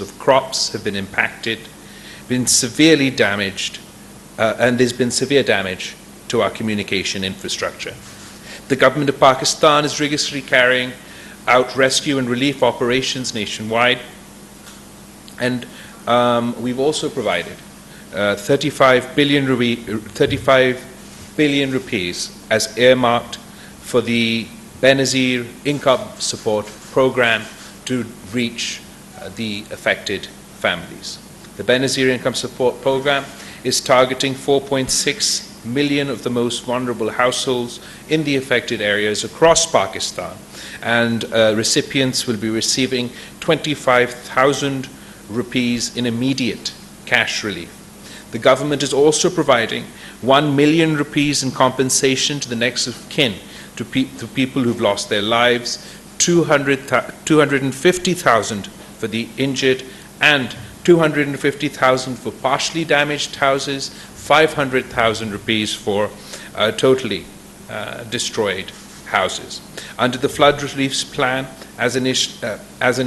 of crops have been impacted, been severely damaged, and there's been severe damage to our communication infrastructure. The government of Pakistan is rigorously carrying out rescue and relief operations nationwide, and we've also provided 35 billion rupees as earmarked for the Benazir Income Support Program to reach the affected families. The Benazir Income Support Program is targeting 4.6 million of the most vulnerable households in the affected areas across Pakistan, and recipients will be receiving 25,000 rupees in immediate cash relief. The government is also providing 1 million rupees in compensation to the next of kin to people who've lost their lives, 250,000 for the injured, and 250,000 for partially damaged houses, 500,000 rupees for totally destroyed houses. Under the flood relief plan, as an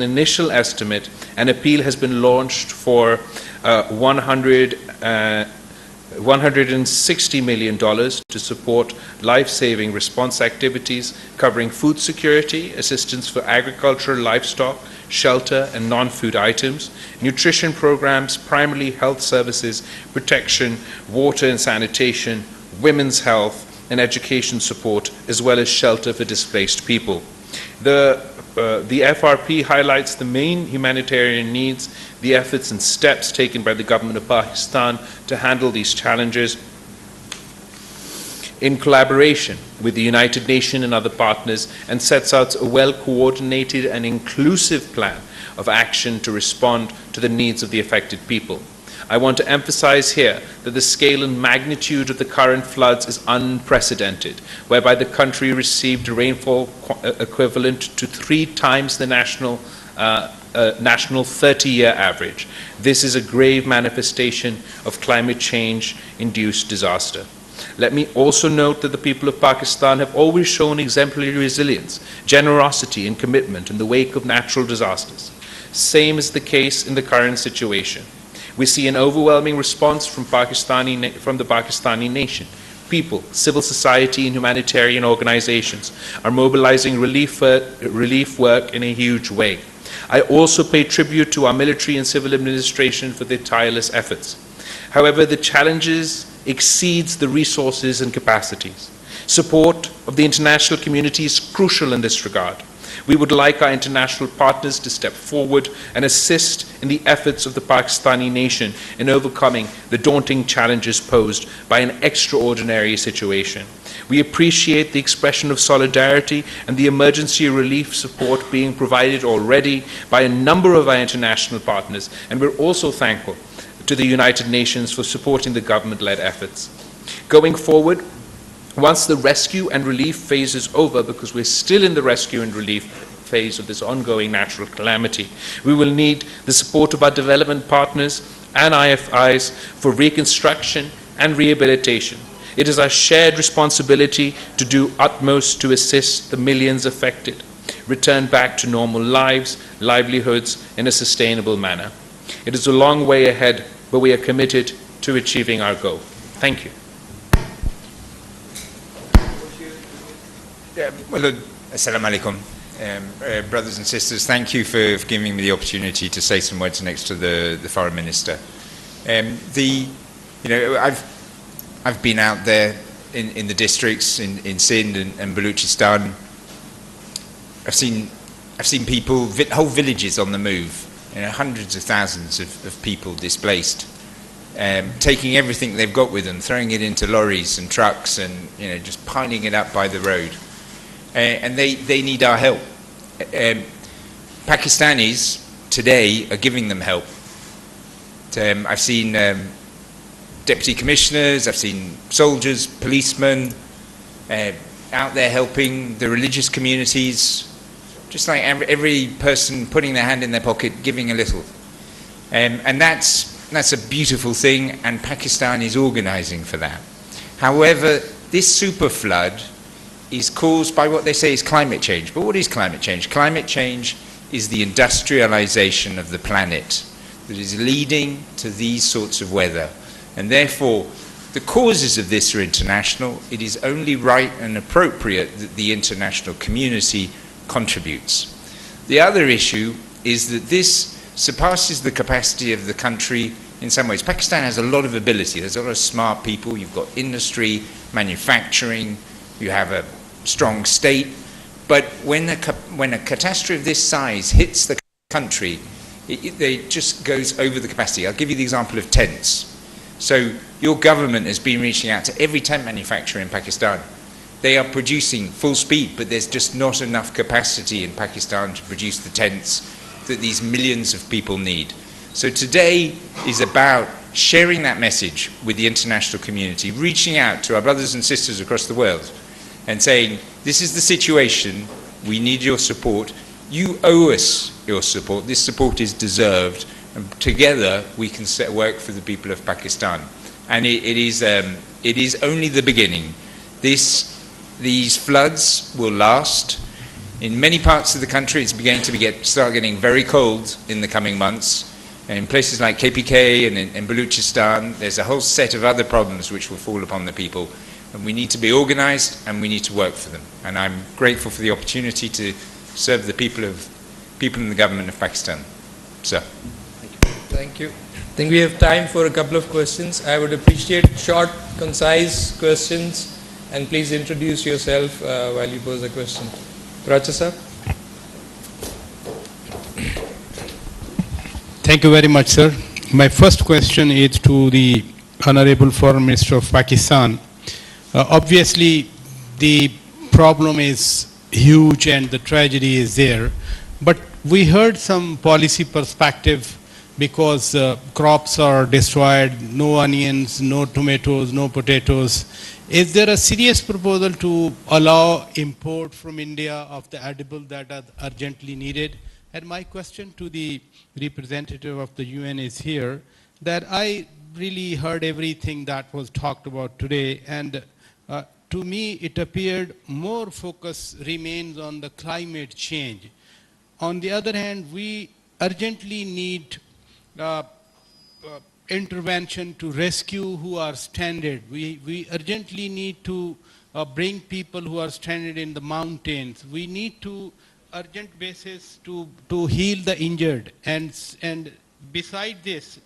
initial estimate, an appeal has been launched for $160 million to support life-saving response activities covering food security, assistance for agricultural, livestock, shelter and non-food items, nutrition programs, primarily health services, protection, water and sanitation, women's health and education support, as well as shelter for displaced people. The FRP highlights the main humanitarian needs, the efforts and steps taken by the government of Pakistan to handle these challenges in collaboration with the United Nations and other partners, and sets out a well-coordinated and inclusive plan of action to respond to the needs of the affected people. I want to emphasize here that the scale and magnitude of the current floods is unprecedented, whereby the country received rainfall equivalent to 3 times the national 30-year average. This is a grave manifestation of climate change-induced disaster. Let me also note that the people of Pakistan have always shown exemplary resilience, generosity, and commitment in the wake of natural disasters. Same is the case in the current situation. We see an overwhelming response from the Pakistani nation. People, civil society, and humanitarian organizations are mobilizing relief work in a huge way. I also pay tribute to our military and civil administration for their tireless efforts. However, the challenges exceeds the resources and capacities. Support of the international community is crucial in this regard. We would like our international partners to step forward and assist in the efforts of the Pakistani nation in overcoming the daunting challenges posed by an extraordinary situation. We appreciate the expression of solidarity and the emergency relief support being provided already by a number of our international partners, and we're also thankful to the United Nations for supporting the government-led efforts. Going forward, once the rescue and relief phase is over, because we're still in the rescue and relief phase of this ongoing natural calamity, we will need the support of our development partners and IFIs for reconstruction and rehabilitation. It is our shared responsibility to do utmost to assist the millions affected, return back to normal lives, livelihoods in a sustainable manner. It is a long way ahead, but we are committed to achieving our goal. Thank you. Well, assalamu alaikum. Brothers and sisters, thank you for giving me the opportunity to say some words next to the foreign minister. I've been out there in the districts in Sindh and Baluchistan. I've seen people, whole villages on the move. Hundreds of thousands of people displaced, taking everything they've got with them, throwing it into lorries and trucks, and just piling it up by the road. And they need our help. Pakistanis today are giving them help. I've seen deputy commissioners, I've seen soldiers, policemen out there helping the religious communities, just like every person putting their hand in their pocket, giving a little. And that's a beautiful thing, and Pakistan is organizing for that. However, this super flood is caused by what they say is climate change. But what is climate change? Climate change is the industrialization of the planet that is leading to these sorts of weather. And therefore, the causes of this are international. It is only right and appropriate that the international community contributes. The other issue is that this surpasses the capacity of the country in some ways. Pakistan has a lot of ability. There's a lot of smart people. You've got industry, manufacturing, you have a strong state. But when a catastrophe of this size hits the country, it just goes over the capacity. I'll give you the example of tents. So your government has been reaching out to every tent manufacturer in Pakistan. They are producing full speed, but there's just not enough capacity in Pakistan to produce the tents that these millions of people need. So today is about sharing that message with the international community, reaching out to our brothers and sisters across the world and saying, this is the situation, we need your support, you owe us your support, this support is deserved, and together we can work for the people of Pakistan. And it is only the beginning. These floods will last. In many parts of the country, it's beginning to start getting very cold in the coming months. And in places like KPK and in Balochistan, there's a whole set of other problems which will fall upon the people. And we need to be organized and we need to work for them. And I'm grateful for the opportunity to serve the people in the government of Pakistan. Sir. Thank you. I think we have time for a couple of questions. I would appreciate short, concise questions, and please introduce yourself while you pose a question. Racha sir. Thank you very much, sir. My first question is to the Honorable Foreign Minister of Pakistan. Obviously, the problem is huge and the tragedy is there, but we heard some policy perspective because crops are destroyed, no onions, no tomatoes, no potatoes. Is there a serious proposal to allow import from India of the edible that are urgently needed? And my question to the representative of the UN is here, that I really heard everything that was talked about today, and to me it appeared more focus remains on the climate change. On the other hand, we urgently need intervention to rescue who are stranded. We urgently need to bring people who are stranded in the mountains. We need to urgent basis to heal the injured. And beside this,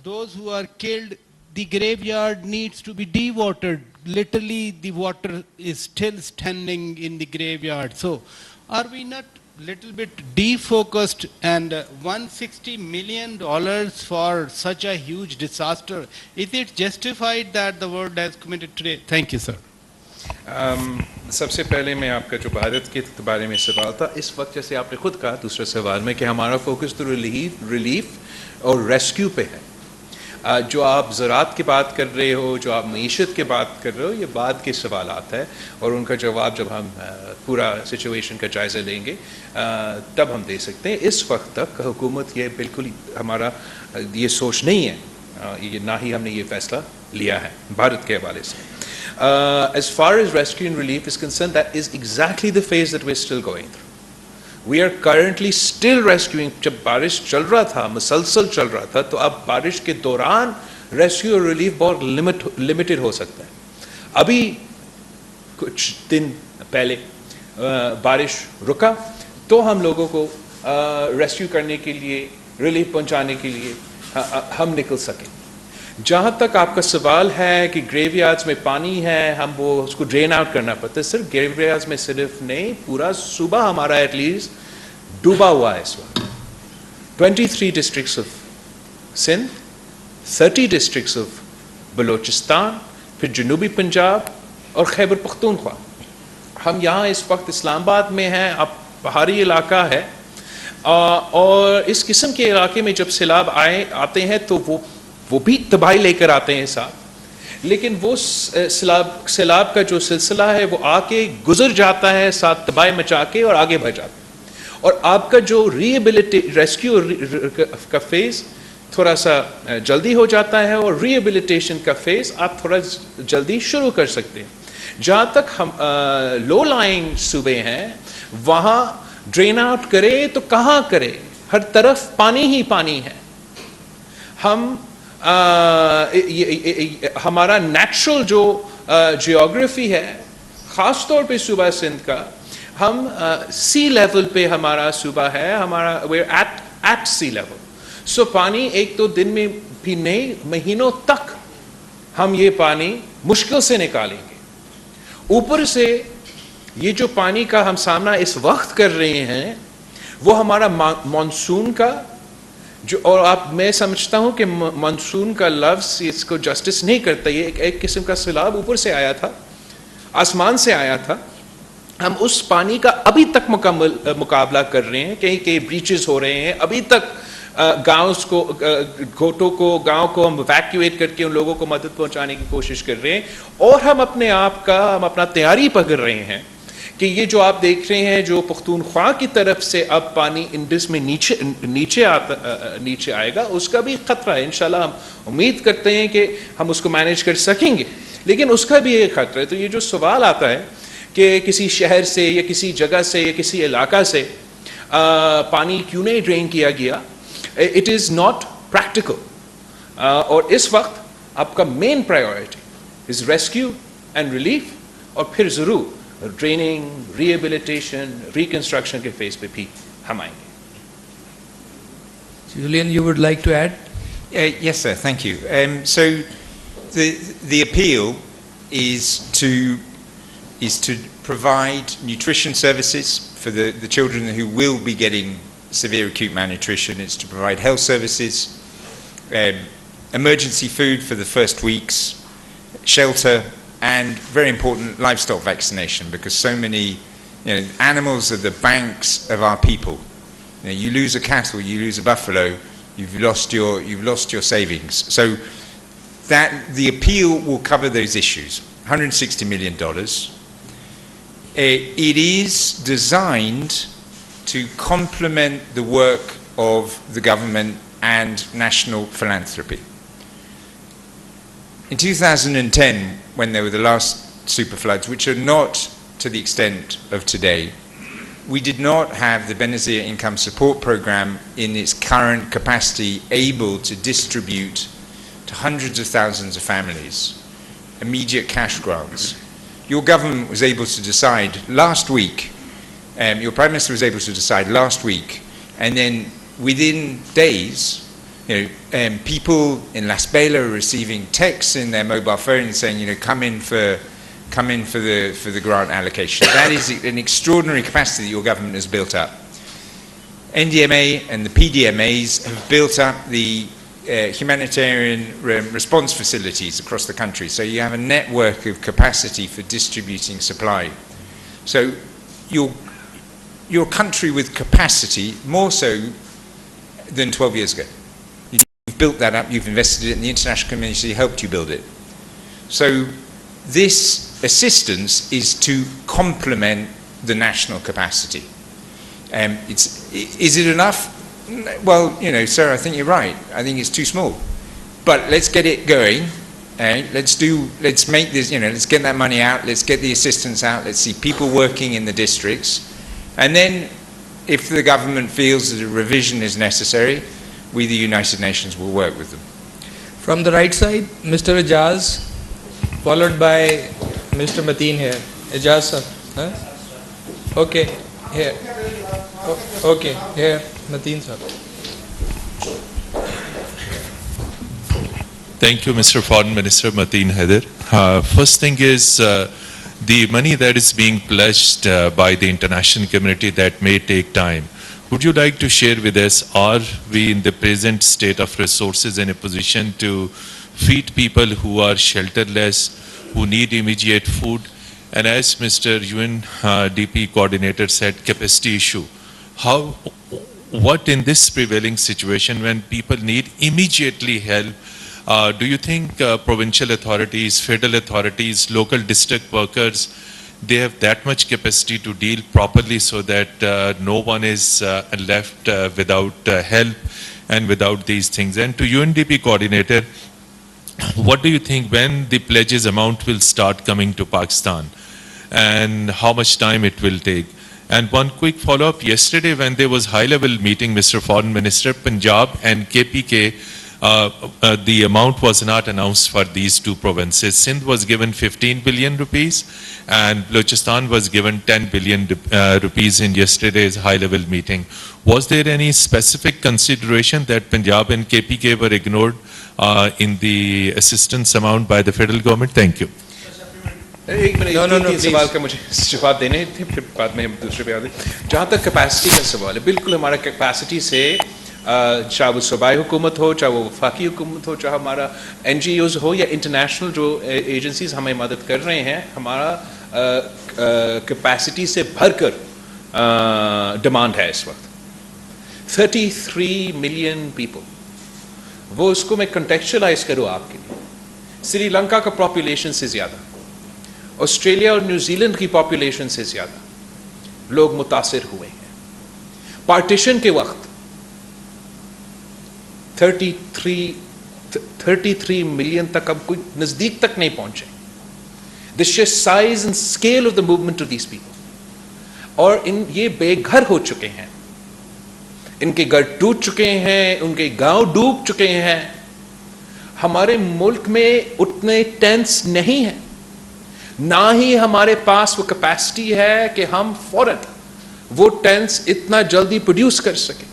those who are killed, the graveyard needs to be dewatered. Literally, the water is still standing in the graveyard. So are we not little bit defocused, and $160 million for such a huge disaster, is it justified that the world has committed today? Thank you, sir. सबसे पहले मैं आपका जो भारत के बारे में सवाल था, इस वक्त जैसे आपने खुद कहा दूसरे सवाल में कि हमारा फोकस तो रिलीफ और रेस्क्यू पे है। जो आप ज़राअत की बात कर रहे हो, जो आप मईशत की बात कर रहे हो, ये बाद के सवालात है और उनका जवाब जब हम पूरा सिचुएशन का जायज़ा लेंगे तब हम दे सकते हैं। इस वक्त तक हुकूमत ये बिल्कुल हमारा ये सोच नहीं है, ये ना ही हमने ये फ़ैसला लिया है भारत के हवाले से। As far as rescue and relief is concerned, that is exactly the phase that we're still going through. We are currently still rescuing. जब बारिश चल रहा था, मुसलसल चल रहा था, तो अब बारिश के दौरान रेस्क्यू और रिलीफ बहुत लिमिटेड हो सकता है। अभी कुछ दिन पहले बारिश रुका तो हम लोगों को रेस्क्यू करने के लिए, रिलीफ पहुंचाने के लिए हम निकल सके। जहाँ तक आपका सवाल है कि ग्रेवयार्ड्स में पानी है, हम वो उसको ड्रेन आउट करना पड़ता है। सिर्फ ग्रेवयार्ड्स में सिर्फ नहीं, पूरा सूबा हमारा एटलीस्ट डूबा हुआ है इस वक्त। 23 districts of Sindh, 30 districts of Balochistan, फिर जनूबी पंजाब और खैबर पख्तूनख्वा। हम यहाँ इस वक्त इस्लामाबाद में हैं, अब पहाड़ी इलाका है और इस किस्म के इलाके में जब सैलाब आते हैं तो वो भी तबाही लेकर आते हैं साथ, लेकिन वो सैलाब का जो सिलसिला है वो आके गुजर जाता है साथ तबाही मचा के और आगे बढ़ जाता है। और आपका जो रेस्क्यू का फेज़ थोड़ा सा जल्दी हो जाता है और रिहेबिलिटेशन का फेज़ आप थोड़ा जल्दी शुरू कर सकते हैं। जहाँ तक हम लो लाइंग सूबे हैं, वहाँ ड्रेन आउट करे तो कहाँ करे? हर तरफ पानी ही पानी है। हमारा नेचुरल जो जियोग्राफी है, ख़ास तौर पे सूबा सिंध का, हम सी लेवल पे हमारा सूबा है, हमारा we're at सी लेवल। सो पानी एक तो दिन में भी नहीं, महीनों तक हम ये पानी मुश्किल से निकालेंगे। ऊपर से ये जो पानी का हम सामना इस वक्त कर रहे हैं, वो हमारा मानसून का जो, और मैं समझता हूं कि मानसून का लफ्ज़ इसको जस्टिस नहीं करता। ये एक किस्म का सैलाब ऊपर से आया था, आसमान से आया था। हम उस पानी का अभी तक मुकाबला कर रहे हैं, कहीं कहीं ब्रीचेस हो रहे हैं, अभी तक गाँव को, घोटों को, गाँव को हम वैक्यूएट करके उन लोगों को मदद पहुंचाने की कोशिश कर रहे हैं। और हम अपना तैयारी पकड़ रहे हैं कि ये जो आप देख रहे हैं, जो पख्तूनख्वा की तरफ से अब पानी इंडस में नीचे आएगा, उसका भी खतरा है। इंशाल्लाह हम उम्मीद करते हैं कि हम उसको मैनेज कर सकेंगे, लेकिन उसका भी एक खतरा है। तो ये जो सवाल आता है कि किसी शहर से या किसी जगह से या किसी इलाका से पानी क्यों नहीं ड्रेन किया गया, इट इज़ नॉट प्रैक्टिकल। और इस वक्त आपका main priority is rescue and relief, और फिर ज़रूर ड्रेनिंग, रिहेबिलिटेशन, रिकंस्ट्रक्शन के फेज पे भी हम आएंगे। Julian, you would like to add? Yes, sir. Thank you. So, the appeal is to provide nutrition services for the children who will be getting severe acute malnutrition. It's to provide health services, emergency food for the first weeks, shelter, and very important, livestock vaccination, because so many animals are the banks of our people. You lose a cattle, you lose a buffalo, you've lost your savings. So that the appeal will cover those issues. $160 million. It is designed to complement the work of the government and national philanthropy. In 2010, when there were the last super floods, which are not to the extent of today, we did not have the Benazir Income Support Program in its current capacity able to distribute to hundreds of thousands of families immediate cash grants. Your government was able to decide last week, your Prime Minister was able to decide last week, and then within days, people in Las Bela are receiving texts in their mobile phones saying, come in for the grant allocation. That is an extraordinary capacity that your government has built up. NDMA and the PDMAs have built up the humanitarian response facilities across the country. So you have a network of capacity for distributing supply. So your country with capacity, more so than 12 years ago. You've built that up, you've invested it, and the international community helped you build it. So this assistance is to complement the national capacity. Is it enough? Well, sir, I think you're right. I think it's too small. But let's get it going. Let's make this, let's get that money out, let's get the assistance out, let's see people working in the districts. And then, if the government feels that a revision is necessary, we, the United Nations, will work with them. From the right side, Mr. Ijaz, followed by Mr. Mateen here. Ijaz sir. Huh? Okay, here. Okay, here, Mateen sir. Thank you, Mr. Foreign Minister Mateen Haider. First thing is the money that is being pledged by the international community that may take time. Would you like to share with us, are we in the present state of resources in a position to feed people who are shelterless, who need immediate food? And as Mr. UNDP coordinator said, capacity issue. What in this prevailing situation when people need immediately help, do you think provincial authorities, federal authorities, local district workers, they have that much capacity to deal properly so that no one is left without help and without these things? And to UNDP coordinator, what do you think when the pledges amount will start coming to Pakistan and how much time it will take? And one quick follow-up, yesterday when there was high-level meeting, Mr. Foreign Minister, Punjab and KPK, the amount was not announced for these two provinces. Sindh was given 15 billion rupees and Balochistan was given 10 billion rupees in yesterday's high-level meeting. Was there any specific consideration that Punjab and KPK were ignored in the assistance amount by the federal government? Thank you. एक minute, No, no, no, तीन सवाल का मुझे जवाब देने थे, फिर बाद में हम दूसरे पे आते हैं। जहाँ तक कैपेसिटी का सवाल है, बिल्कुल हमारा कैपेसिटी से चाहे वो सूबाई हुकूमत हो, चाहे वो वफाकी हुकूमत हो, चाहे हमारा NGOs हो या इंटरनेशनल जो एजेंसीज हमें मदद कर रहे हैं, हमारा कैपेसिटी से भरकर डिमांड है इस वक्त। 33 मिलियन पीपल, वो उसको मैं कंटेक्चुअलाइज करूँ आपके लिए, श्रीलंका का पॉपुलेशन से ज़्यादा, ऑस्ट्रेलिया और न्यूजीलैंड की पॉपुलेशन से ज़्यादा लोग मुतासिर हुए हैं। पार्टीशन के वक्त 33 मिलियन तक अब कोई नज़दीक तक नहीं पहुंचे। The size and scale of the movement of these people, और ये बेघर हो चुके हैं, इनके घर टूट चुके हैं, उनके गांव डूब चुके हैं। हमारे मुल्क में उतने टेंट्स नहीं हैं, ना ही हमारे पास वो कैपेसिटी है कि हम फौरन वो टेंट्स इतना जल्दी प्रोड्यूस कर सकें।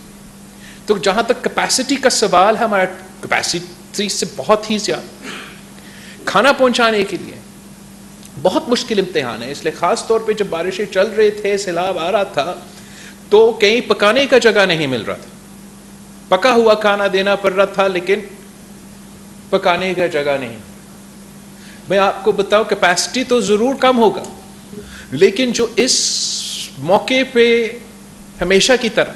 तो जहाँ तक कैपेसिटी का सवाल है, हमारा कैपेसिटी से बहुत ही ज़्यादा खाना पहुँचाने के लिए बहुत मुश्किल इम्तिहान है। इसलिए ख़ास तौर पे जब बारिशें चल रहे थे, सैलाब आ रहा था, तो कहीं पकाने का जगह नहीं मिल रहा था। पका हुआ खाना देना पड़ रहा था, लेकिन पकाने का जगह नहीं। मैं आपको बताऊं, कैपेसिटी तो ज़रूर कम होगा, लेकिन जो इस मौके पे हमेशा की तरह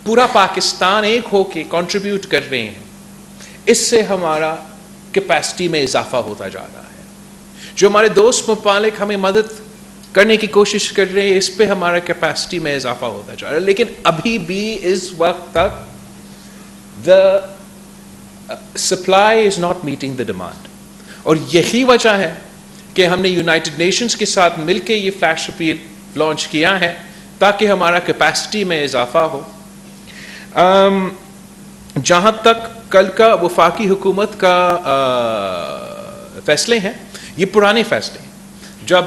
पूरा पाकिस्तान एक होके कंट्रीब्यूट कर रहे हैं, इससे हमारा कैपेसिटी में इजाफा होता जा रहा है। जो हमारे दोस्त ममालिक हमें मदद करने की कोशिश कर रहे हैं, इस पे हमारा कैपेसिटी में इजाफा होता जा रहा है। लेकिन अभी भी इस वक्त तक the supply is not meeting the demand, और यही वजह है कि हमने यूनाइटेड नेशंस के साथ मिलकर ये फ्लैश अपील लॉन्च किया है, ताकि हमारा कैपेसिटी में इजाफा हो। जहाँ तक कल का वफाकी हुकूमत का फैसले हैं, ये पुराने फैसले हैं। जब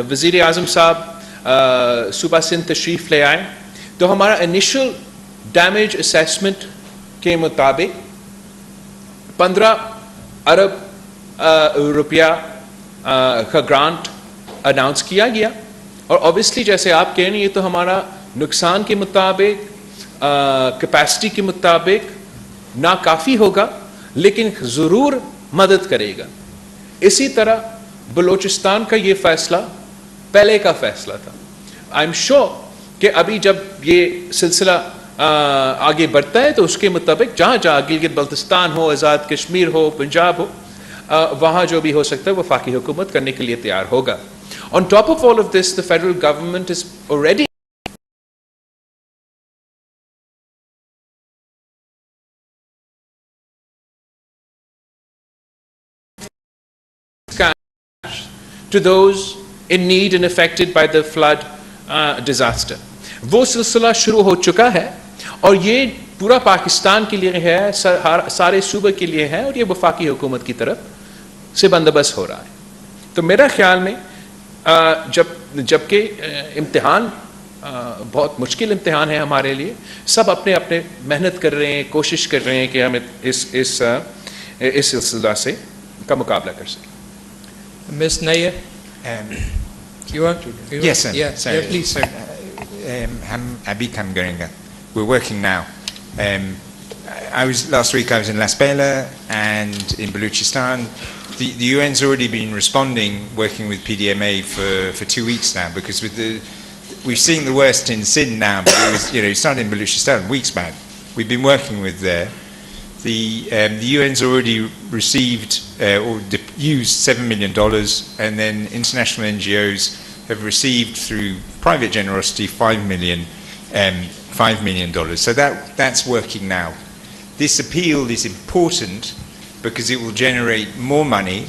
वज़ीर आज़म साहब सूबा सिंध तशरीफ़ ले आए, तो हमारा इनिशियल डैमेज असेसमेंट के मुताबिक 15 अरब रुपया का ग्रांट अनाउंस किया गया। और ऑब्वियसली जैसे आप कह रहे हैं, ये तो हमारा नुकसान के मुताबिक, कैपेसिटी के मुताबिक ना काफ़ी होगा, लेकिन ज़रूर मदद करेगा। इसी तरह बलूचिस्तान का ये फ़ैसला पहले का फ़ैसला था। आई एम श्योर कि अभी जब ये सिलसिला आगे बढ़ता है, तो उसके मुताबिक जहाँ जहाँ गिलगित बल्तिस्तान हो, आज़ाद कश्मीर हो, पंजाब हो, वहाँ जो भी हो सकता है वफाकी हुकूमत करने के लिए तैयार होगा। On top of all of this, the federal government is already to those in need and affected by the flood disaster. वो सिलसिला शुरू हो चुका है, और ये पूरा पाकिस्तान के लिए है, सारे सूबे के लिए है, और ये वफाकी हुकूमत की तरफ से बंदोबस्त हो रहा है। तो मेरा ख्याल में जबकि इम्तिहान बहुत मुश्किल इम्तिहान है हमारे लिए, सब अपने अपने मेहनत कर रहे हैं, कोशिश कर रहे हैं कि हम इस सिलसिला से का मुकाबला कर सकें। Ms. Nair, you want to? Yes, sir. Yeah, Sorry. yeah, please. So, Abikam Geringa. We're working now. Last week I was in Las Bela and in Balochistan. The UN's already been responding, working with PDMA for 2 weeks now, because we've seen the worst in Sindh now, but it started in Balochistan weeks back. We've been working with there. The UN's already received or used $7 million, and then international NGOs have received through private generosity $5 million. So that's working now. This appeal is important because it will generate more money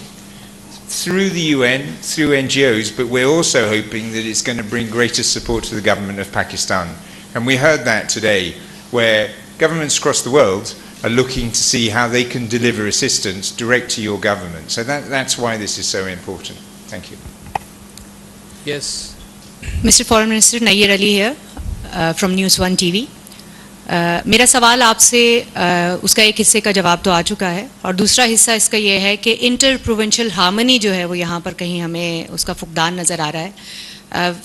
through the UN, through NGOs, but we're also hoping that it's going to bring greater support to the government of Pakistan. And we heard that today, where governments across the world are looking to see how they can deliver assistance direct to your government. So that's why this is so important. Thank you. Yes. Mr. Foreign Minister, Nayyar Ali here from News 1 TV. मेरा सवाल आपसे उसका एक हिस्से का जवाब तो आ चुका है और दूसरा हिस्सा इसका ये है कि इंटर प्रोविंशियल हार्मनी जो है वो यहाँ पर कहीं हमें उसका फुकदान नज़र आ रहा है.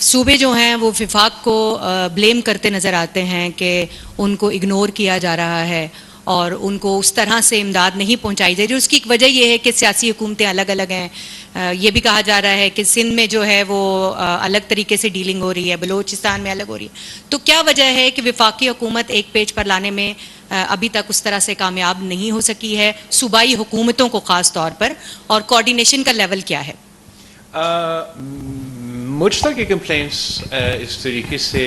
सूबे जो हैं वो विफाक को ब्लेम करते नज़र आते हैं कि उनको इग्नोर किया जा रहा है और उनको उस तरह से इमदाद नहीं पहुंचाई जा रही. उसकी एक वजह यह है कि सियासी हुकूमतें अलग अलग हैं. ये भी कहा जा रहा है कि सिंध में जो है वो अलग तरीके से डीलिंग हो रही है, बलूचिस्तान में अलग हो रही है. तो क्या वजह है कि वफाकी हुकूमत एक पेज पर लाने में अभी तक उस तरह से कामयाब नहीं हो सकी है, सूबाई हुकूमतों को ख़ास तौर पर, और कोऑर्डिनेशन का लेवल क्या है? मुझ तक ये कंप्लेंट्स इस तरीके से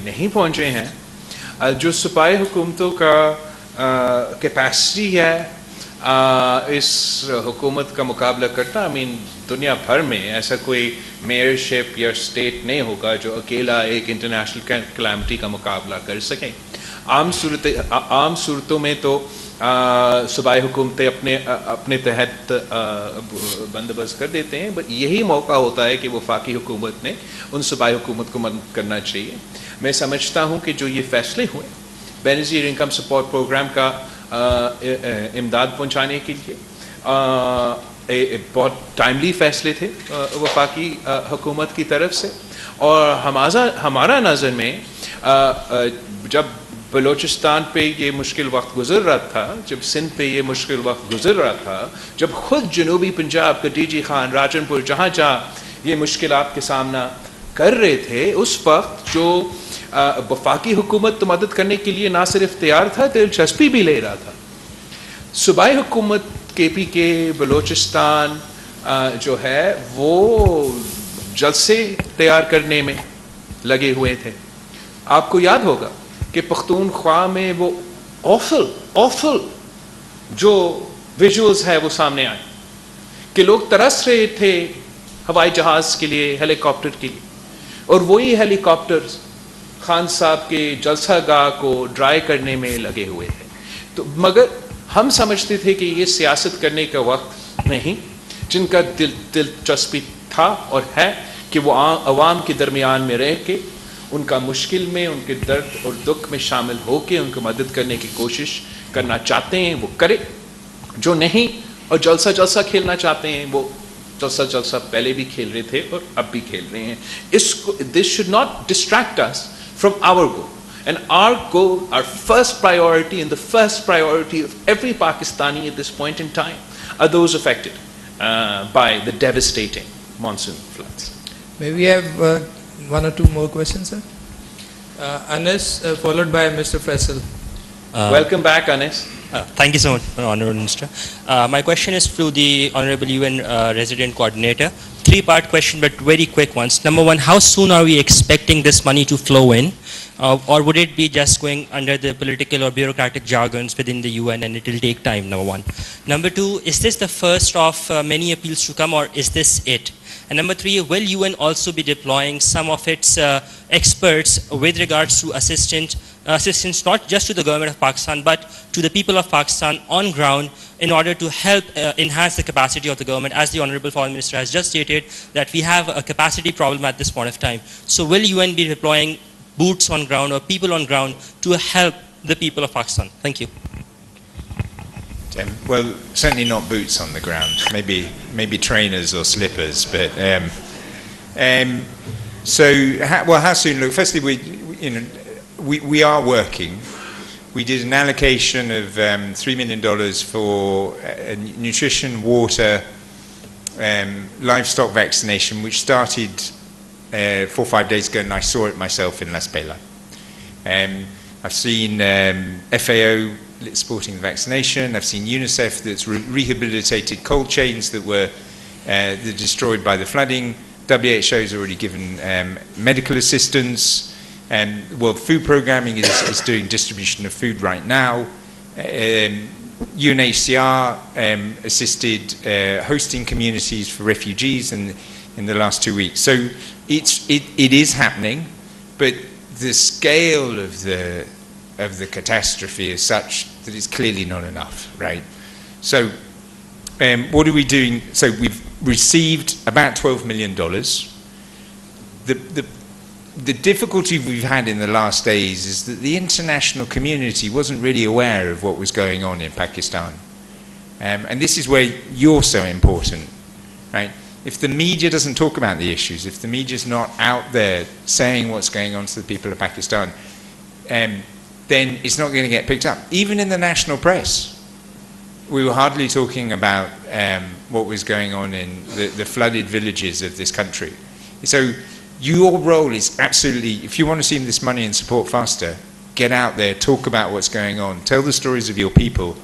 नहीं पहुँचे हैं. जो सूबाई हुकूमतों का कैपेसिटी है इस हुकूमत का मुकाबला करना, दुनिया भर में ऐसा कोई मेयरशिप या स्टेट नहीं होगा जो अकेला एक इंटरनेशनल कैलामिटी का मुकाबला कर सके. आम सूरतों में तो सूबाई हुकूमतें अपने तहत बंदोबस्त कर देते हैं, बट यही मौका होता है कि वफाकी हुकूमत ने उन सूबाई हुकूमत को मदद करना चाहिए. मैं समझता हूँ कि जो ये फैसले हुए बेनज़ीर इनकम सपोर्ट प्रोग्राम का इमदाद पहुंचाने के लिए बहुत टाइमली फैसले थे वफाकी हुकूमत की तरफ से. और हमारा नज़र में जब बलूचिस्तान पे ये मुश्किल वक्त गुजर रहा था, जब सिंध पे ये मुश्किल वक्त गुजर रहा था, जब खुद जनूबी पंजाब का डीजी खान राजनपुर जहाँ ये मुश्किलात के सामना कर रहे थे, उस वक्त जो वफाकी हुकूमत तो मदद करने के लिए ना सिर्फ तैयार था, दिलचस्पी भी ले रहा था. सूबाई हुकूमत KPK बलूचिस्तान जो है वो जलसे तैयार करने में लगे हुए थे. आपको याद होगा कि पख्तूनख्वा में वो ऑफल जो विजुअल्स है वो सामने आए कि लोग तरस रहे थे हवाई जहाज़ के लिए, हेलीकॉप्टर के लिए, और वही हेलीकॉप्टर्स खान साहब के जलसा गाह को ड्राई करने में लगे हुए थे. तो मगर हम समझते थे कि ये सियासत करने का वक्त नहीं. जिनका दिलचस्पी था और है कि वो अवाम के दरमियान में रह के उनका मुश्किल में, उनके दर्द और दुख में शामिल होकर उनको मदद करने की कोशिश करना चाहते हैं वो करे. जो नहीं और जलसा खेलना चाहते हैं वो जलसा पहले भी खेल रहे थे और अब भी खेल रहे हैं. This should not distract us from our goal. And our goal, our first priority and the first priority of every Pakistani at this point in time are those affected by the devastating monsoon floods. May we have one or two more questions, sir? Anas, followed by Mr. Faisal. Welcome back, Anas. Thank you so much, Honorable Minister. My question is to the Honorable UN Resident Coordinator. Three-part question, but very quick ones. Number one, how soon are we expecting this money to flow in? Or would it be just going under the political or bureaucratic jargons within the UN and it will take time, number one? Number two, is this the first of many appeals to come, or is this it? And number three, will UN also be deploying some of its experts with regards to assistance not just to the government of Pakistan, but to the people of Pakistan on ground in order to help enhance the capacity of the government? As the Honorable Foreign Minister has just stated, that we have a capacity problem at this point of time. So will UN be deploying boots on ground or people on ground to help the people of Pakistan? Thank you. Well, certainly not boots on the ground. Maybe trainers or slippers. But how soon? Look, firstly, we are working. We did an allocation of $3 million for nutrition, water, livestock vaccination, which started 4 or 5 days ago, and I saw it myself in Las Vegas. I've seen FAO supporting the vaccination. I've seen UNICEF that's rehabilitated cold chains that were destroyed by the flooding. WHO has already given medical assistance. World Food Programming is doing distribution of food right now. UNHCR assisted hosting communities for refugees in the last 2 weeks. So it is happening, but the scale of the catastrophe is such that it's clearly not enough, right? So what are we doing? So we've received about $12 million. The difficulty we've had in the last days is that the international community wasn't really aware of what was going on in Pakistan. And this is where you're so important, right? If the media doesn't talk about the issues, if the media's not out there saying what's going on to the people of Pakistan, then it's not going to get picked up. Even in the national press, we were hardly talking about what was going on in the flooded villages of this country. So your role is absolutely, if you want to see this money and support faster, get out there, talk about what's going on, tell the stories of your people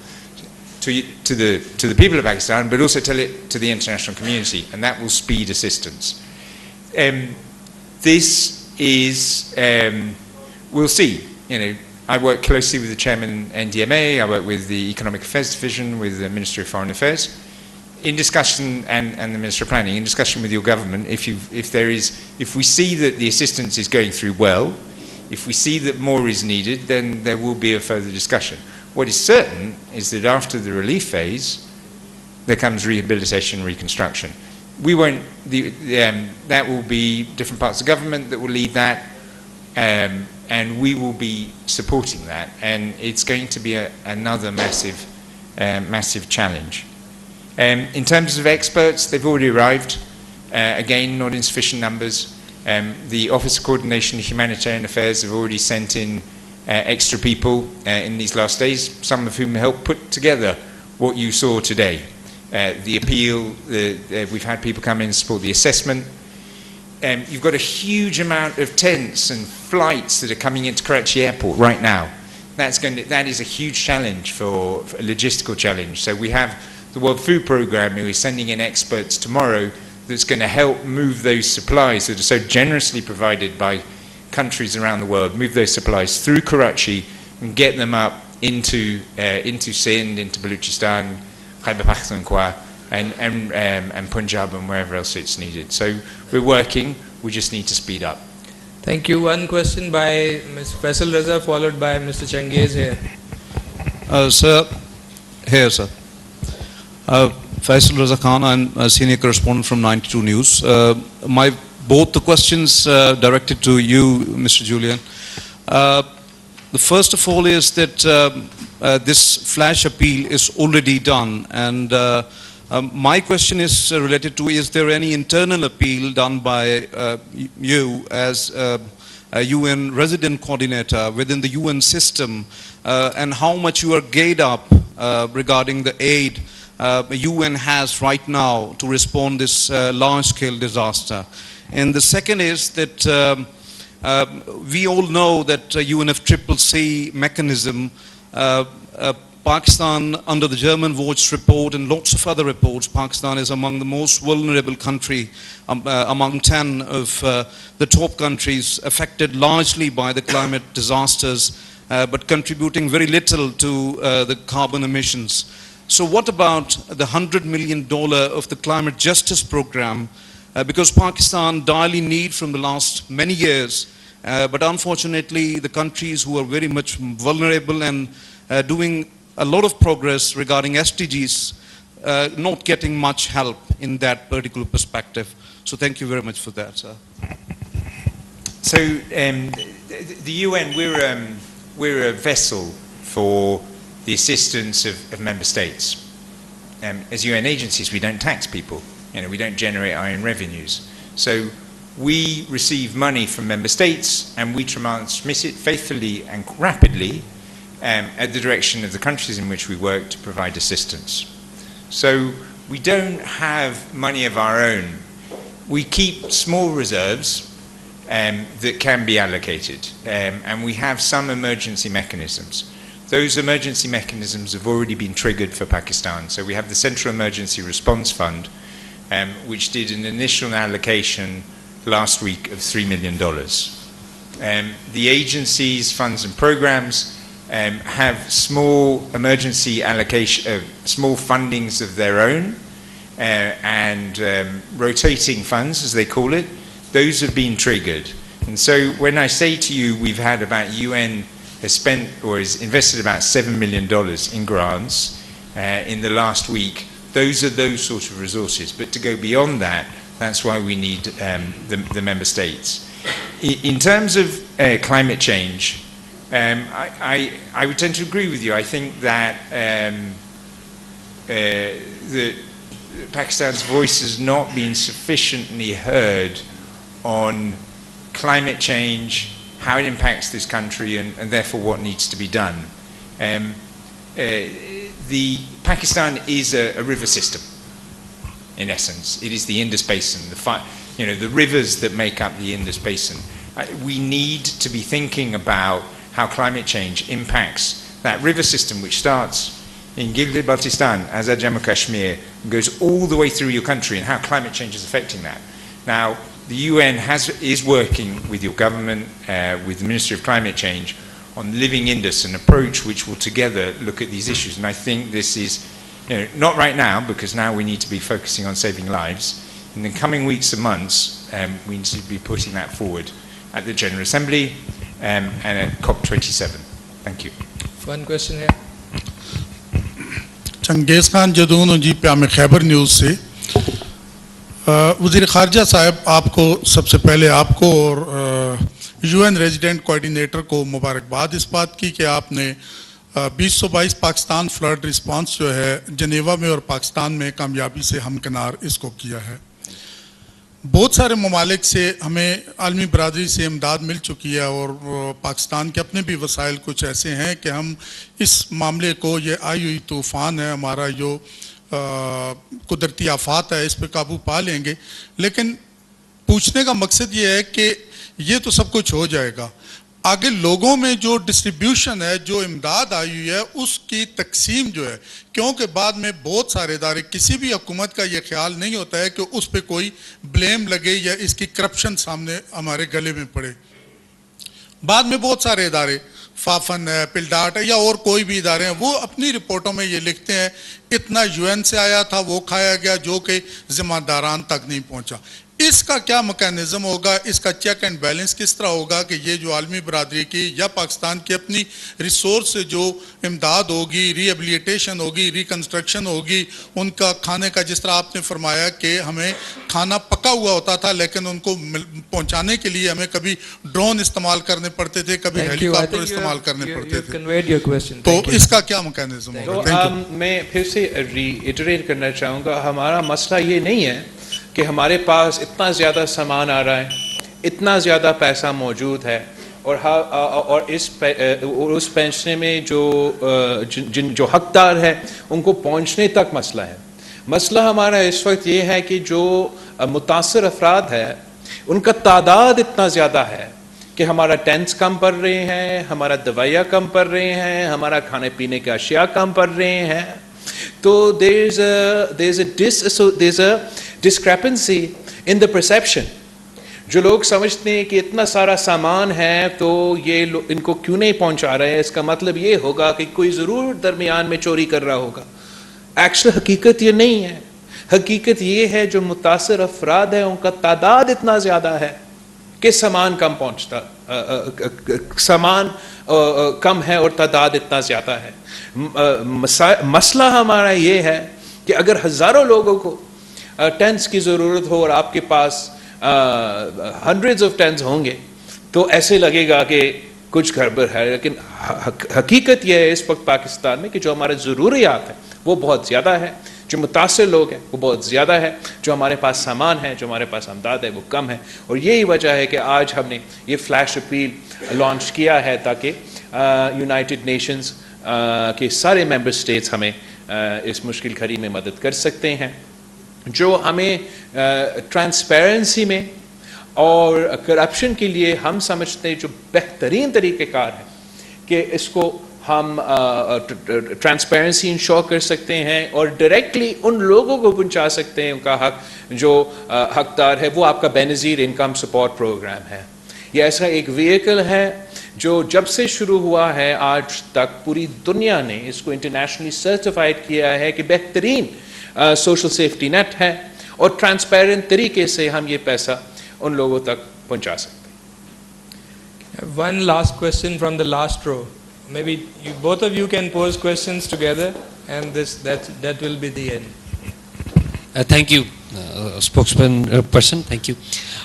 to the people of Pakistan, but also tell it to the international community, and that will speed assistance. This is, we'll see. You know, I work closely with the chairman NDMA, I work with the Economic Affairs Division, with the Ministry of Foreign Affairs, in discussion, and the Minister of Planning, in discussion with your government. If we see that the assistance is going through well, if we see that more is needed, then there will be a further discussion. What is certain is that after the relief phase, there comes rehabilitation and reconstruction. We won't, that will be different parts of government that will lead that, and we will be supporting that, and it's going to be another massive challenge. In terms of experts, they've already arrived, again, not in sufficient numbers. The Office of Coordination of Humanitarian Affairs have already sent in extra people in these last days, some of whom helped put together what you saw today. The appeal, we've had people come in and support the assessment. You've got a huge amount of tents and flights that are coming into Karachi Airport right now. That is a huge challenge, for a logistical challenge. So we have the World Food Programme, who is sending in experts tomorrow, that's going to help move those supplies that are so generously provided by countries around the world, move those supplies through Karachi and get them up into Sindh, into Balochistan, Khyber Pakhtunkhwa, and Punjab, and wherever else it's needed. So we're working, we just need to speed up. Thank you. One question by Ms. Faisal Raza, followed by Mr. Changiz here. Sir, here, sir. Faisal Raza Khan, I'm a senior correspondent from 92 News. Both the questions directed to you, Mr. Julian. The first of all is that this flash appeal is already done, and my question is related to, is there any internal appeal done by you as a UN resident coordinator within the UN system, and how much you are geared up regarding the aid UN has right now to respond this large-scale disaster? And the second is that we all know that UNFCCC mechanism, Pakistan, under the German Watch report and lots of other reports, Pakistan is among the most vulnerable country, among 10 of the top countries affected largely by the climate disasters, but contributing very little to the carbon emissions. So what about the $100 million of the climate justice program? Because Pakistan direly need from the last many years, but unfortunately the countries who are very much vulnerable and doing a lot of progress regarding SDGs, not getting much help in that particular perspective. So thank you very much for that, sir. So the UN, we're a vessel for the assistance of member states. As UN agencies, we don't tax people. You know, we don't generate our own revenues. So we receive money from member states, and we transmit it faithfully and rapidly at the direction of the countries in which we work to provide assistance. So we don't have money of our own. We keep small reserves that can be allocated, and we have some emergency mechanisms. Those emergency mechanisms have already been triggered for Pakistan. So we have the Central Emergency Response Fund, which did an initial allocation last week of $3 million. The agencies, funds and programs have small emergency allocation, small fundings of their own, and rotating funds, as they call it. Those have been triggered. And so when I say to you, we've had about UN has spent or has invested about $7 million in grants in the last week, those are those sort of resources. But to go beyond that, that's why we need the member states. In terms of climate change, I would tend to agree with you. I think that Pakistan's voice has not been sufficiently heard on climate change, how it impacts this country, and therefore what needs to be done. Pakistan is a river system, in essence. It is the Indus Basin, the rivers that make up the Indus Basin. We need to be thinking about how climate change impacts that river system, which starts in Gilgit-Baltistan, Azad Jammu Kashmir, goes all the way through your country, and how climate change is affecting that. Now, the UN is working with your government, with the Ministry of Climate Change, on Living Indus, an approach which will together look at these issues. And I think this is, not right now, because now we need to be focusing on saving lives. In the coming weeks and months, we need to be putting that forward at the General Assembly and at COP27. Thank you. One question here. Changez Khan Jadoon ji Payam Khyber News से वज़ीर ख़ारजा साहब, आपको सबसे पहले आपको और UN resident coordinator को मुबारकबाद इस बात की कि आपने 2022 पाकिस्तान फ्लड रिस्पांस जो है जनेवा में और पाकिस्तान में कामयाबी से हमकिनार इसको किया है। बहुत सारे ममालिक से हमें आलमी बरादरी से इमदाद मिल चुकी है और पाकिस्तान के अपने भी वसाइल कुछ ऐसे हैं कि हम इस मामले को, ये आई हुई तूफ़ान है, हमारा जो कुदरती आफात है, इस पे काबू पा लेंगे। लेकिन पूछने का मकसद ये है कि ये तो सब कुछ हो जाएगा, आगे लोगों में जो डिस्ट्रीब्यूशन है, जो इमदाद आई हुई है, उसकी तकसीम जो है, क्योंकि बाद में बहुत सारे इदारे, किसी भी हुकूमत का ये ख्याल नहीं होता है कि उस पर कोई ब्लेम लगे या इसकी करप्शन सामने हमारे गले में पड़े। बाद में बहुत सारे इदारे, फाफन है, पिलडाट है या और कोई भी इदारे हैं, वो अपनी रिपोर्टों में ये लिखते हैं इतना यूएन से आया था, वो खाया गया, जो कि जिम्मेदारान तक नहीं पहुंचा। इसका क्या मैकेनिज्म होगा, इसका चेक एंड बैलेंस किस तरह होगा कि ये जो आलमी बरादरी की या पाकिस्तान की अपनी रिसोर्स से जो इमदाद होगी, रिहेबिलिटेशन होगी, रिकन्स्ट्रक्शन होगी, उनका खाने का, जिस तरह आपने फरमाया कि हमें खाना पका हुआ होता था लेकिन उनको पहुंचाने के लिए हमें कभी ड्रोन इस्तेमाल करने पड़ते थे, कभी हेलीकॉप्टर इस्तेमाल करने पड़ते थे, तो इसका क्या मैकेनिज्म होगा? मैं फिर से रीइटरेट करना चाहूँगा, हमारा मसला ये नहीं है कि हमारे पास इतना ज़्यादा सामान आ रहा है, इतना ज़्यादा पैसा मौजूद है और उस पहुँचने में जो हकदार है उनको पहुँचने तक मसला है। मसला हमारा इस वक्त ये है कि जो मुतासर अफराद है उनका तादाद इतना ज़्यादा है कि हमारा टेंट्स कम पड़ रहे हैं, हमारा दवाइयाँ कम पड़ रहे हैं, हमारा खाने पीने के अशिया कम पड़ रहे हैं। तो there's a discrepancy in the perception. जो लोग समझते हैं कि इतना सारा सामान है तो ये इनको क्यों नहीं पहुंचा रहे हैं, इसका मतलब ये होगा कि कोई ज़रूर दरमियान में चोरी कर रहा होगा। एक्चुअल हकीकत ये नहीं है, हकीकत ये है जो मुतासर अफराद है उनका तादाद इतना ज़्यादा है कि सामान कम पहुंचता, सामान कम है और तादाद इतना ज़्यादा है। मसला हमारा ये है कि अगर हज़ारों लोगों को टेंट्स की ज़रूरत हो और आपके पास hundreds of टेंट्स होंगे तो ऐसे लगेगा कि कुछ गड़बड़ है, लेकिन हकीकत यह है इस वक्त पाकिस्तान में कि जो हमारे ज़रूरियात है वो बहुत ज़्यादा है, जो मुतासर लोग हैं वो बहुत ज़्यादा है, जो हमारे पास सामान है, जो हमारे पास आमदाद है वो कम है। और यही वजह है कि आज हमने ये फ्लैश अपील लॉन्च किया है ताकि यूनाइटेड नेशंस के सारे मेंबर स्टेट्स हमें इस मुश्किल घड़ी में मदद कर सकते हैं। जो हमें ट्रांसपेरेंसी में और करप्शन के लिए हम समझते हैं जो बेहतरीन तरीक़ेकार है कि इसको हम ट्रांसपेरेंसी इंश्योर कर सकते हैं और डायरेक्टली उन लोगों को पहुंचा सकते हैं उनका हक, जो हकदार है, वो आपका बेनज़ीर इनकम सपोर्ट प्रोग्राम है। ये ऐसा एक व्हीकल है جو جب سے شروع ہوا ہے آج تک پوری دنیا نے اس کو انٹرنیشنلی سرٹیفائڈ کیا ہے کہ بہترین سوشل سیفٹی نیٹ ہے اور ٹرانسپیرنٹ طریقے سے ہم یہ پیسہ ان لوگوں تک پہنچا سکتے ہیں. One last question from the last row. Maybe both of you can pose questions together, and that will be the end. Thank you, spokesperson. Thank you.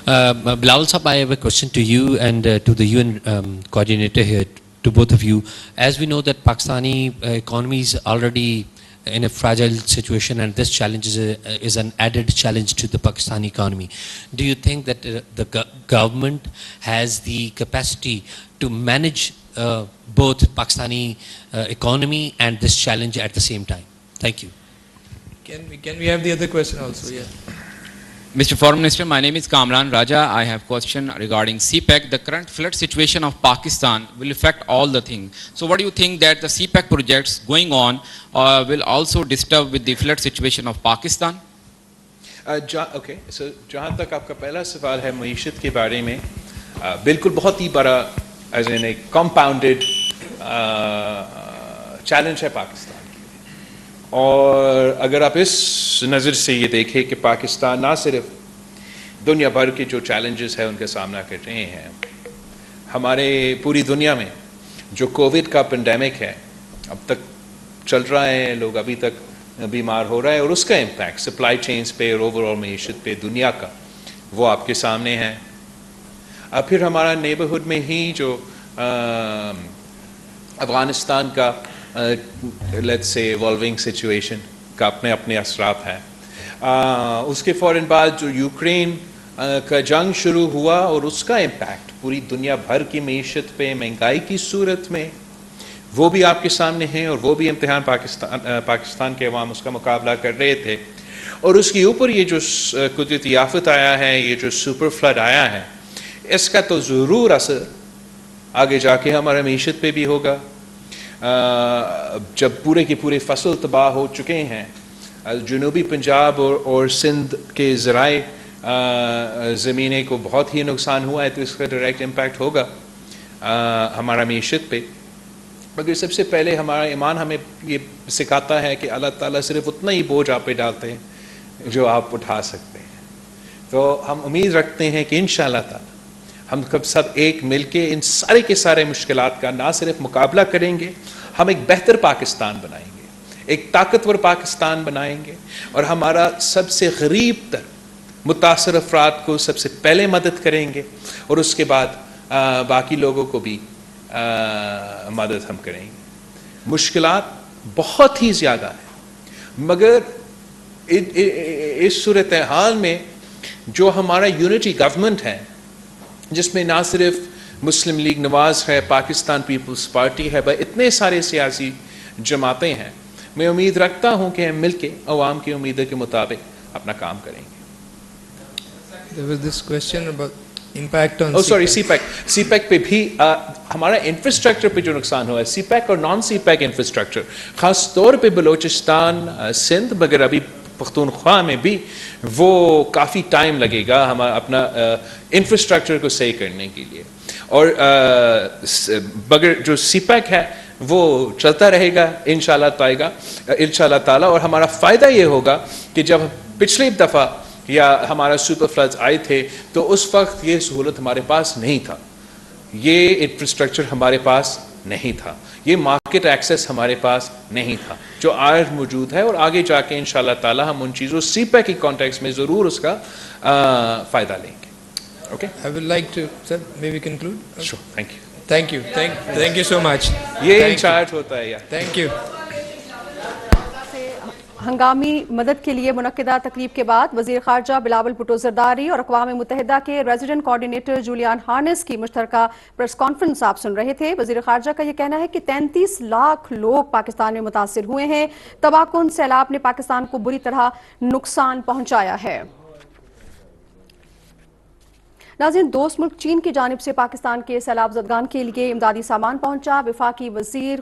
Bilawal Sahab, I have a question to you and to the UN coordinator here, to both of you. As we know that Pakistani economy is already in a fragile situation, and this challenge is an added challenge to the Pakistani economy. Do you think that the government has the capacity to manage both Pakistani economy and this challenge at the same time? Thank you. Can we have the other question also? Yeah. Mr. Foreign Minister, my name is Kamran Raja. I have a question regarding CPEC. The current flood situation of Pakistan will affect all the things. So what do you think that the CPEC projects going on will also disturb with the flood situation of Pakistan? Okay sir, جہاں تک آپ کا پہلا سوال ہے معیشت کے بارے میں، بالکل بہت ہی بڑا as an a compounded challenge ہے پاکستان کے لیے. اور اگر آپ اس نظر سے یہ دیکھیں کہ پاکستان نہ صرف دنیا بھر کے جو چیلنجز ہیں ان کا سامنا کر رہے ہیں، ہمارے پوری دنیا میں جو کووڈ کا پینڈیمک ہے اب تک چل رہا ہے، لوگ ابھی تک بیمار ہو رہا ہے، اور اس کا امپیکٹ سپلائی چینز پہ اور اوور آل معیشت پہ دنیا کا، وہ آپ کے سامنے ہے. اب پھر ہمارا نیبرہڈ میں ہی جو افغانستان کا لیٹس سے ایوالونگ سچویشن کا اپنے اثرات ہیں. اس کے فوراً بعد جو یوکرین کا جنگ شروع ہوا اور اس کا امپیکٹ پوری دنیا بھر کی معیشت پہ مہنگائی کی صورت میں، وہ بھی آپ کے سامنے ہیں، اور وہ بھی امتحان پاکستان کے عوام اس کا مقابلہ کر رہے تھے. اور اس کے اوپر یہ جو قدرتی آفت آیا ہے، یہ جو سپر فلڈ آیا ہے، اس کا تو ضرور اثر آگے جا کے ہمارے معیشت پہ بھی ہوگا. جب پورے کے پورے فصل تباہ ہو چکے ہیں، جنوبی پنجاب اور سندھ کے ذرائع زمینیں کو بہت ہی نقصان ہوا ہے، تو اس کا ڈائریکٹ امپیکٹ ہوگا ہمارا معیشت پہ. مگر سب سے پہلے ہمارا ایمان ہمیں یہ سکھاتا ہے کہ اللہ تعالیٰ صرف اتنا ہی بوجھ آپ پہ ڈالتے ہیں جو آپ اٹھا سکتے ہیں. تو ہم امید رکھتے ہیں کہ انشاءاللہ تعالیٰ ہم سب ایک مل کے ان سارے کے سارے مشکلات کا نہ صرف مقابلہ کریں گے، ہم ایک بہتر پاکستان بنائیں گے، ایک طاقتور پاکستان بنائیں گے، اور ہمارا سب سے غریب تر متاثر افراد کو سب سے پہلے مدد کریں گے، اور اس کے بعد باقی لوگوں کو بھی مدد ہم کریں گے. مشکلات بہت ہی زیادہ ہیں، مگر اس صورتحال میں جو ہمارا یونٹی گورنمنٹ ہے، جس میں نہ صرف مسلم لیگ نواز ہے، پاکستان پیپلز پارٹی ہے، بلکہ اتنے سارے سیاسی جماعتیں ہیں، میں امید رکھتا ہوں کہ ہم مل کے عوام کی امیدوں کے مطابق اپنا کام کریں گے. There was this question about impact on CPEC پہ بھی ہمارا انفراسٹرکچر پہ جو نقصان ہوا ہے، سی پیک اور نان سی پیک انفراسٹرکچر، خاص طور پہ بلوچستان، سندھ، مگر ابھی پختونخوا میں بھی وہ کافی ٹائم لگے گا ہمارا اپنا انفراسٹرکچر کو صحیح کرنے کے لیے. اور مگر جو سی پیک ہے وہ چلتا رہے گا انشاءاللہ تعالیٰ. اور ہمارا فائدہ یہ ہوگا کہ جب پچھلی دفعہ یا ہمارا سپر فلڈز آئے تھے تو اس وقت یہ سہولت ہمارے پاس نہیں تھا، یہ انفراسٹرکچر ہمارے پاس نہیں تھا، یہ مارکیٹ ایکسیس ہمارے پاس نہیں تھا، جو آج موجود ہے. اور آگے جا کے انشاءاللہ تعالیٰ ہم ان چیزوں سی پیک کی کانٹیکس میں ضرور اس کا فائدہ لیں گے. Okay, I would like to, sir, maybe conclude? Sure, thank you. Thank you so much. یہ انچارج ہوتا ہے یار. Thank you. ہنگامی مدد کے لیے منعقدہ تقریب کے بعد وزیر خارجہ بلاول بھٹو زرداری اور اقوام متحدہ کے ریزیڈنٹ کوارڈینیٹر جولیان ہارنس کی مشترکہ پریس کانفرنس آپ سن رہے تھے. وزیر خارجہ کا یہ کہنا ہے کہ 33 لاکھ لوگ پاکستان میں متاثر ہوئے ہیں. تباہ کن سیلاب نے پاکستان کو بری طرح نقصان پہنچایا ہے. ناظرین، دوست ملک چین کی جانب سے پاکستان کے سیلاب زدگان کے لیے امدادی سامان پہنچا. وفاقی وزیر